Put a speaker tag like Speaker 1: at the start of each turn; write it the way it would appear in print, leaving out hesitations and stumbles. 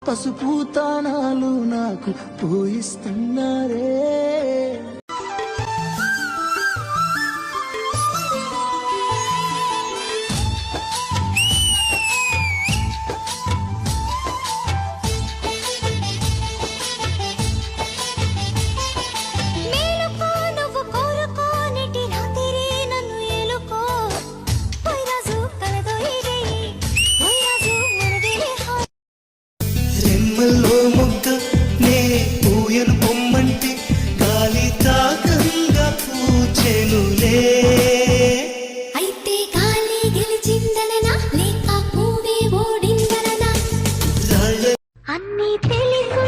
Speaker 1: పసుపు తానాలు నాకు పోయిస్తున్నారే. రెమ్మల్లో ముగ్గ నే పూయను పొమ్మంటే గాలి తాకంగా పూచెనులే.
Speaker 2: అయితే గాలి గెలిచిందననా లేక పువ్వే ఓడిందననా? అన్నీ తెలుసు